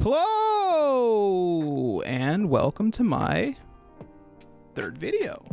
Hello, and welcome to my third video.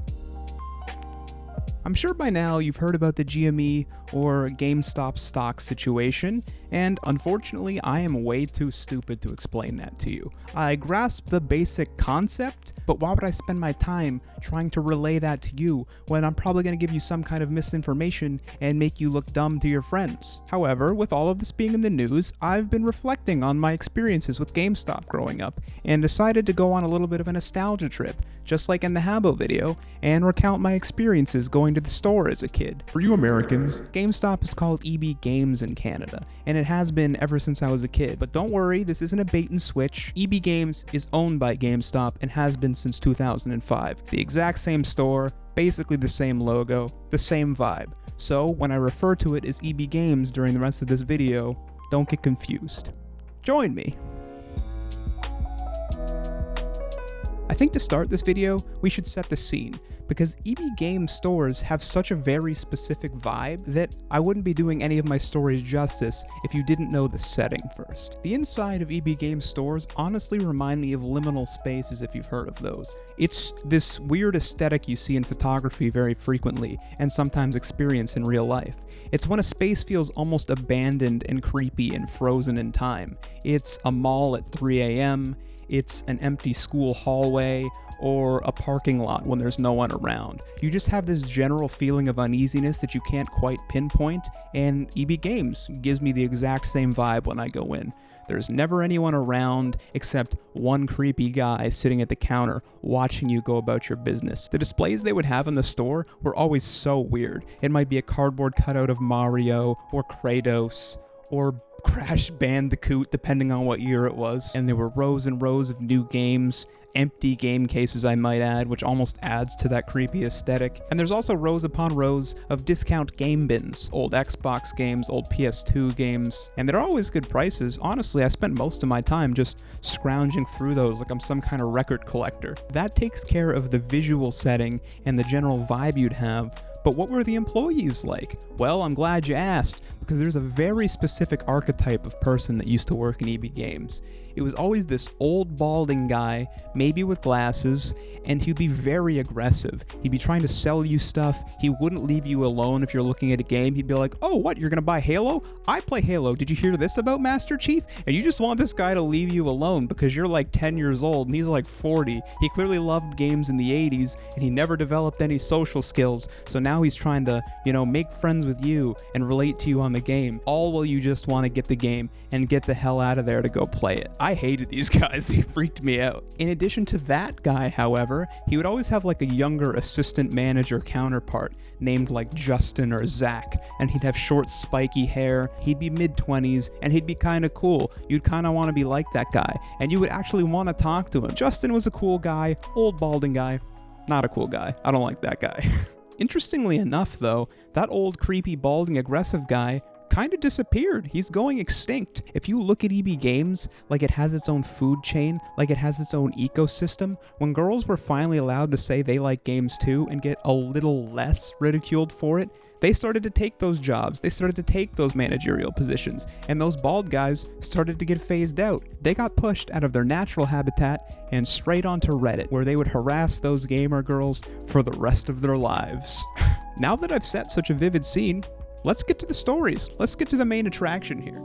I'm sure by now you've heard about the GME or GameStop stock situation, and unfortunately I am way too stupid to explain that to you. I grasp the basic concept, but why would I spend my time trying to relay that to you when I'm probably going to give you some kind of misinformation and make you look dumb to your friends? However, with all of this being in the news, I've been reflecting on my experiences with GameStop growing up and decided to go on a little bit of a nostalgia trip, just like in the Habbo video, and recount my experiences going to the store as a kid. For you Americans, GameStop is called EB Games in Canada, and it has been ever since I was a kid. But don't worry, this isn't a bait and switch. EB Games is owned by GameStop and has been since 2005. It's the exact same store, basically the same logo, the same vibe. So when I refer to it as EB Games during the rest of this video, don't get confused. Join me. I think to start this video, we should set the scene, because EB Games stores have such a very specific vibe that I wouldn't be doing any of my stories justice if you didn't know the setting first. The inside of EB Games stores honestly remind me of liminal spaces, if you've heard of those. It's this weird aesthetic you see in photography very frequently, and sometimes experience in real life. It's when a space feels almost abandoned and creepy and frozen in time. It's a mall at 3 a.m., it's an empty school hallway, or a parking lot when there's no one around. You just have this general feeling of uneasiness that you can't quite pinpoint, and EB Games gives me the exact same vibe when I go in. There's never anyone around except one creepy guy sitting at the counter watching you go about your business. The displays they would have in the store were always so weird. It might be a cardboard cutout of Mario, or Kratos, or Crash Bandicoot, depending on what year it was. And there were rows and rows of new games, empty game cases I might add, which almost adds to that creepy aesthetic. And there's also rows upon rows of discount game bins, old Xbox games, old PS2 games, and they're always good prices. Honestly, I spent most of my time just scrounging through those like I'm some kind of record collector. That takes care of the visual setting and the general vibe you'd have. But what were the employees like? Well, I'm glad you asked, because there's a very specific archetype of person that used to work in EB Games. It was always this old balding guy, maybe with glasses, and he'd be very aggressive. He'd be trying to sell you stuff. He wouldn't leave you alone if you're looking at a game. He'd be like, oh, what, you're gonna buy Halo? I play Halo. Did you hear this about Master Chief? And you just want this guy to leave you alone because you're like 10 years old and he's like 40. He clearly loved games in the 80s and he never developed any social skills. So now he's trying to, make friends with you and relate to you on the game, all while you just want to get the game and get the hell out of there to go play it. I hated these guys. They freaked me out. In addition to that guy, however, he would always have like a younger assistant manager counterpart named like Justin or Zach, and he'd have short spiky hair. He'd be mid-20s and he'd be kind of cool. You'd kind of want to be like that guy and you would actually want to talk to him. Justin was a cool guy, old balding guy, not a cool guy. I don't like that guy. Interestingly enough though, that old creepy balding aggressive guy kind of disappeared. He's going extinct. If you look at EB Games like it has its own food chain, like it has its own ecosystem, when girls were finally allowed to say they like games too and get a little less ridiculed for it, they started to take those jobs. They started to take those managerial positions, and those bald guys started to get phased out. They got pushed out of their natural habitat and straight onto Reddit, where they would harass those gamer girls for the rest of their lives. Now that I've set such a vivid scene, let's get to the stories. Let's get to the main attraction here.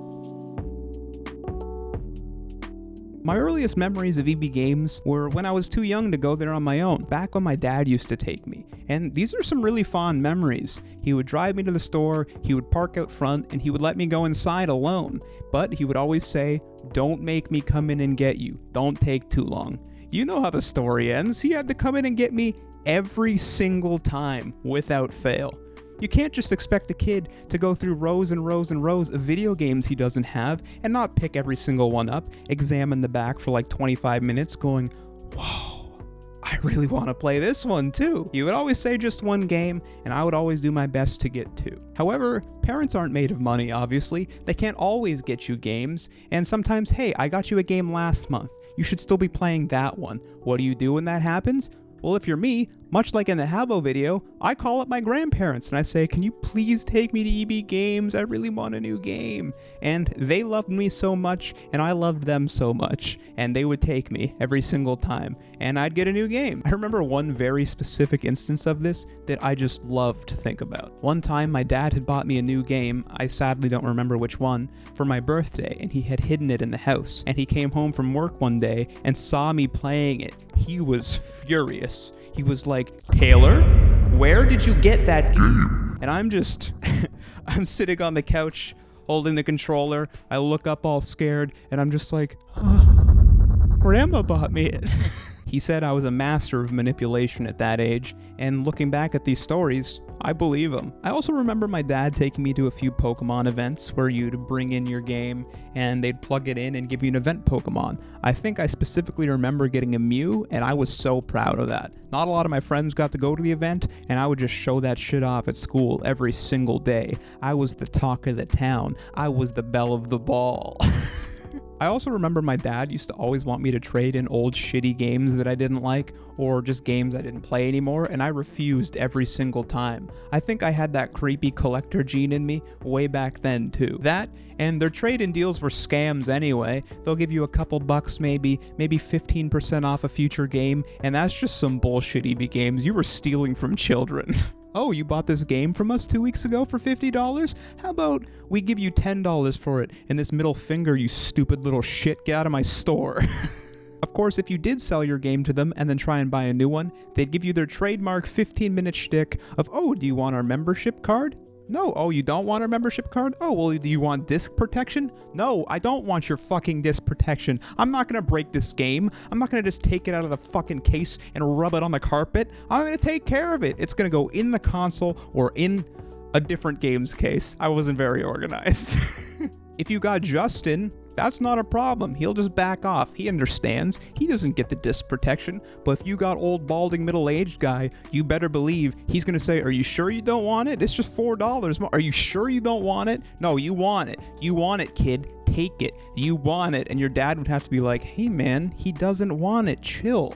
My earliest memories of EB Games were when I was too young to go there on my own, back when my dad used to take me. And these are some really fond memories. He would drive me to the store, he would park out front, and he would let me go inside alone. But he would always say, don't make me come in and get you. Don't take too long. You know how the story ends. He had to come in and get me every single time, without fail. You can't just expect a kid to go through rows and rows and rows of video games he doesn't have and not pick every single one up, examine the back for like 25 minutes going, whoa, I really want to play this one too. You would always say just one game, and I would always do my best to get two. However, parents aren't made of money, obviously. They can't always get you games, and sometimes, hey, I got you a game last month. You should still be playing that one. What do you do when that happens? Well, if you're me, Much like in the Habbo video, I call up my grandparents and I say, can you please take me to EB Games? I really want a new game. And they loved me so much, and I loved them so much, and they would take me every single time, and I'd get a new game. I remember one very specific instance of this that I just love to think about. One time, my dad had bought me a new game, I sadly don't remember which one, for my birthday, and he had hidden it in the house. And he came home from work one day and saw me playing it. He was furious. He was like, Taylor, where did you get that game? And I'm just, I'm sitting on the couch holding the controller. I look up all scared and I'm just like, Grandma bought me it. He said I was a master of manipulation at that age, and looking back at these stories, I believe him. I also remember my dad taking me to a few Pokemon events where you'd bring in your game and they'd plug it in and give you an event Pokemon. I think I specifically remember getting a Mew, and I was so proud of that. Not a lot of my friends got to go to the event, and I would just show that shit off at school every single day. I was the talk of the town. I was the belle of the ball. I also remember my dad used to always want me to trade in old shitty games that I didn't like, or just games I didn't play anymore, and I refused every single time. I think I had that creepy collector gene in me way back then too. That, and their trade-in deals were scams anyway. They'll give you a couple bucks maybe 15% off a future game, and that's just some bullshit EB Games. You were stealing from children. Oh, you bought this game from us 2 weeks ago for $50? How about we give you $10 for it, and this middle finger, you stupid little shit, get out of my store. Of course, if you did sell your game to them and then try and buy a new one, they'd give you their trademark 15-minute shtick of, oh, do you want our membership card? No. Oh, you don't want our membership card? Oh, well, do you want disc protection? No, I don't want your fucking disc protection. I'm not gonna break this game. I'm not gonna just take it out of the fucking case and rub it on the carpet. I'm gonna take care of it. It's gonna go in the console or in a different game's case. I wasn't very organized. If you got Justin, that's not a problem. He'll just back off. He understands. He doesn't get the disc protection. But if you got old balding middle-aged guy, you better believe he's going to say, are you sure you don't want it? It's just $4 more. Are you sure you don't want it? No, you want it. You want it, kid. Take it. You want it. And your dad would have to be like, hey man, he doesn't want it. Chill.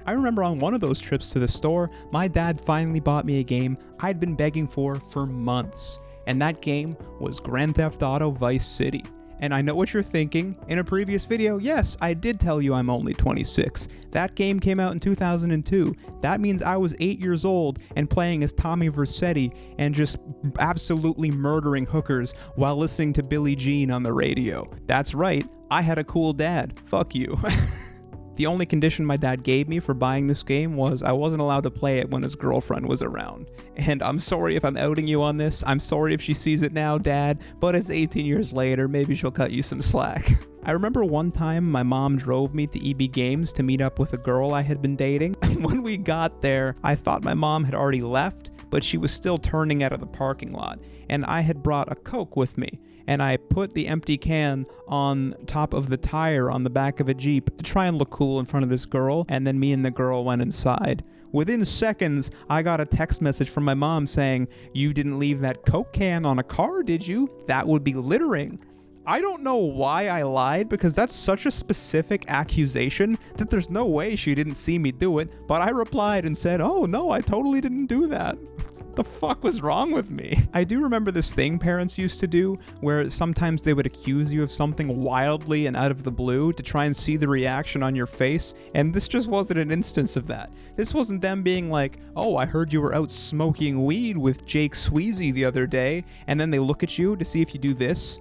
I remember on one of those trips to the store, my dad finally bought me a game I'd been begging for months. And that game was Grand Theft Auto Vice City. And I know what you're thinking. In a previous video, yes, I did tell you I'm only 26. That game came out in 2002. That means I was 8 years old and playing as Tommy Vercetti and just absolutely murdering hookers while listening to Billie Jean on the radio. That's right, I had a cool dad. Fuck you. The only condition my dad gave me for buying this game was I wasn't allowed to play it when his girlfriend was around. And I'm sorry if I'm outing you on this. I'm sorry if she sees it now, Dad, but it's 18 years later. Maybe she'll cut you some slack. I remember one time my mom drove me to EB Games to meet up with a girl I had been dating. When we got there, I thought my mom had already left, but she was still turning out of the parking lot. And I had brought a Coke with me. And I put the empty can on top of the tire on the back of a Jeep to try and look cool in front of this girl, and then me and the girl went inside. Within seconds, I got a text message from my mom saying, you didn't leave that Coke can on a car, did you? That would be littering. I don't know why I lied, because that's such a specific accusation that there's no way she didn't see me do it, but I replied and said, oh no, I totally didn't do that. The fuck was wrong with me? I do remember this thing parents used to do where sometimes they would accuse you of something wildly and out of the blue to try and see the reaction on your face, and this just wasn't an instance of that. This wasn't them being like, oh, I heard you were out smoking weed with Jake Sweezy the other day, and then they look at you to see if you do this.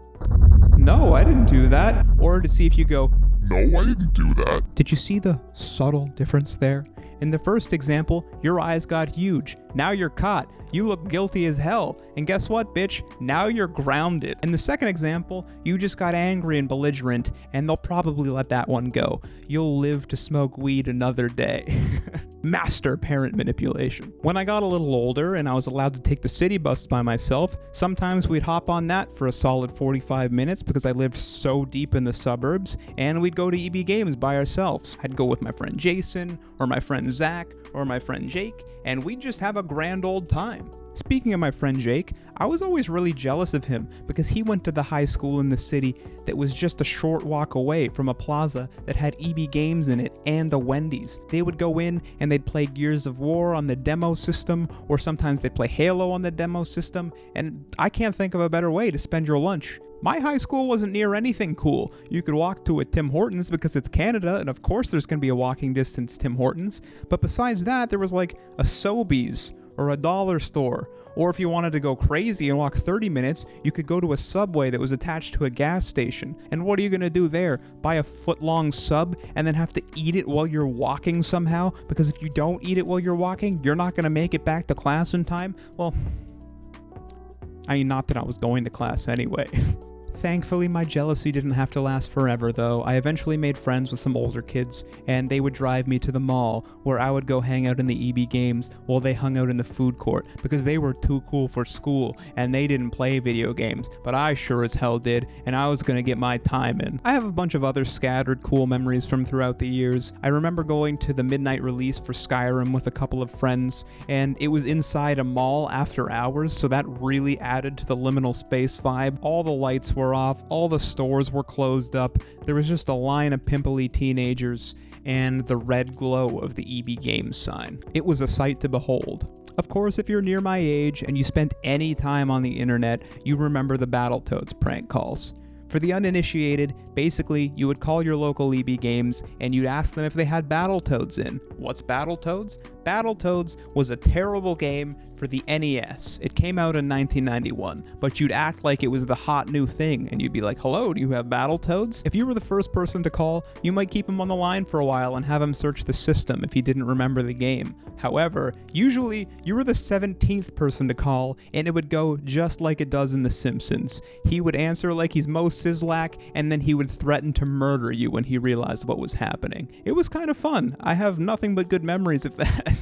No, I didn't do that. Or to see if you go, no, I didn't do that. Did you see the subtle difference there? In the first example, your eyes got huge. Now you're caught. You look guilty as hell. And guess what, bitch? Now you're grounded. In the second example, you just got angry and belligerent, and they'll probably let that one go. You'll live to smoke weed another day. Master parent manipulation. When I got a little older and I was allowed to take the city bus by myself, sometimes we'd hop on that for a solid 45 minutes because I lived so deep in the suburbs, and we'd go to EB Games by ourselves. I'd go with my friend Jason, or my friend Zach, or my friend Jake, and we'd just have a grand old time. Speaking of my friend Jake, I was always really jealous of him because he went to the high school in the city that was just a short walk away from a plaza that had EB Games in it and the Wendy's. They would go in and they'd play Gears of War on the demo system, or sometimes they'd play Halo on the demo system, and I can't think of a better way to spend your lunch. My high school wasn't near anything cool. You could walk to a Tim Hortons because it's Canada, and of course there's going to be a walking distance Tim Hortons, but besides that there was like a Sobeys, or a dollar store, or if you wanted to go crazy and walk 30 minutes, you could go to a Subway that was attached to a gas station. And what are you going to do there? Buy a foot-long sub and then have to eat it while you're walking somehow? Because if you don't eat it while you're walking, you're not going to make it back to class in time? Well, I mean, not that I was going to class anyway. Thankfully, my jealousy didn't have to last forever, though. I eventually made friends with some older kids, and they would drive me to the mall, where I would go hang out in the EB Games while they hung out in the food court, because they were too cool for school, and they didn't play video games, but I sure as hell did, and I was gonna get my time in. I have a bunch of other scattered cool memories from throughout the years. I remember going to the midnight release for Skyrim with a couple of friends, and it was inside a mall after hours, so that really added to the liminal space vibe. All the lights were off, all the stores were closed up, there was just a line of pimply teenagers and the red glow of the EB Games sign. It was a sight to behold. Of course, if you're near my age and you spent any time on the internet, you remember the Battletoads prank calls. For the uninitiated, basically, you would call your local EB Games and you'd ask them if they had Battletoads in. What's Battletoads? Battletoads was a terrible game for the NES. It came out in 1991, but you'd act like it was the hot new thing, and you'd be like, hello, do you have Battletoads? If you were the first person to call, you might keep him on the line for a while and have him search the system if he didn't remember the game. However, usually, you were the 17th person to call, and it would go just like it does in The Simpsons. He would answer like he's Mo Sizlak, and then he would threaten to murder you when he realized what was happening. It was kind of fun. I have nothing but good memories of that.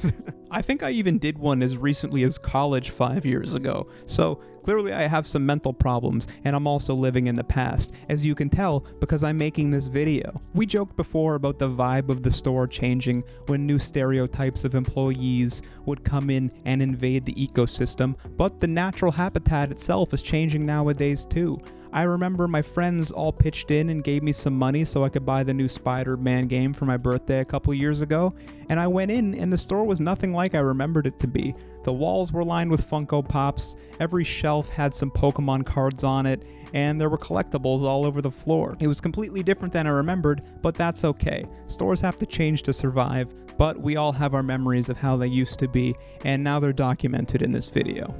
I think I even did one as recently as college 5 years ago, so clearly I have some mental problems, and I'm also living in the past, as you can tell because I'm making this video. We joked before about the vibe of the store changing when new stereotypes of employees would come in and invade the ecosystem, but the natural habitat itself is changing nowadays too. I remember my friends all pitched in and gave me some money so I could buy the new Spider-Man game for my birthday a couple years ago, and I went in and the store was nothing like I remembered it to be. The walls were lined with Funko Pops, every shelf had some Pokemon cards on it, and there were collectibles all over the floor. It was completely different than I remembered, but that's okay. Stores have to change to survive, but we all have our memories of how they used to be, and now they're documented in this video.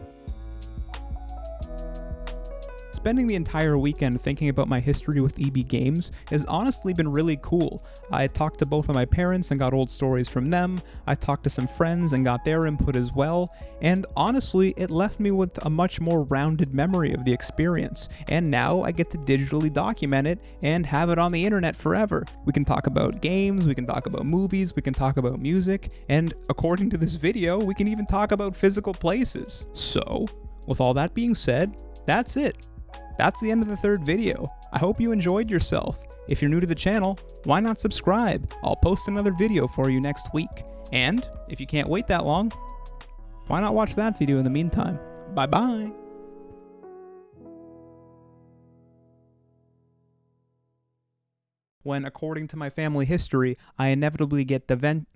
Spending the entire weekend thinking about my history with EB Games has honestly been really cool. I talked to both of my parents and got old stories from them, I talked to some friends and got their input as well, and honestly, it left me with a much more rounded memory of the experience, and now I get to digitally document it and have it on the internet forever. We can talk about games, we can talk about movies, we can talk about music, and according to this video, we can even talk about physical places. So, with all that being said, that's it. That's the end of the third video. I hope you enjoyed yourself. If you're new to the channel, why not subscribe? I'll post another video for you next week. And if you can't wait that long, why not watch that video in the meantime? Bye-bye. When, according to my family history, I inevitably get Da Vinci?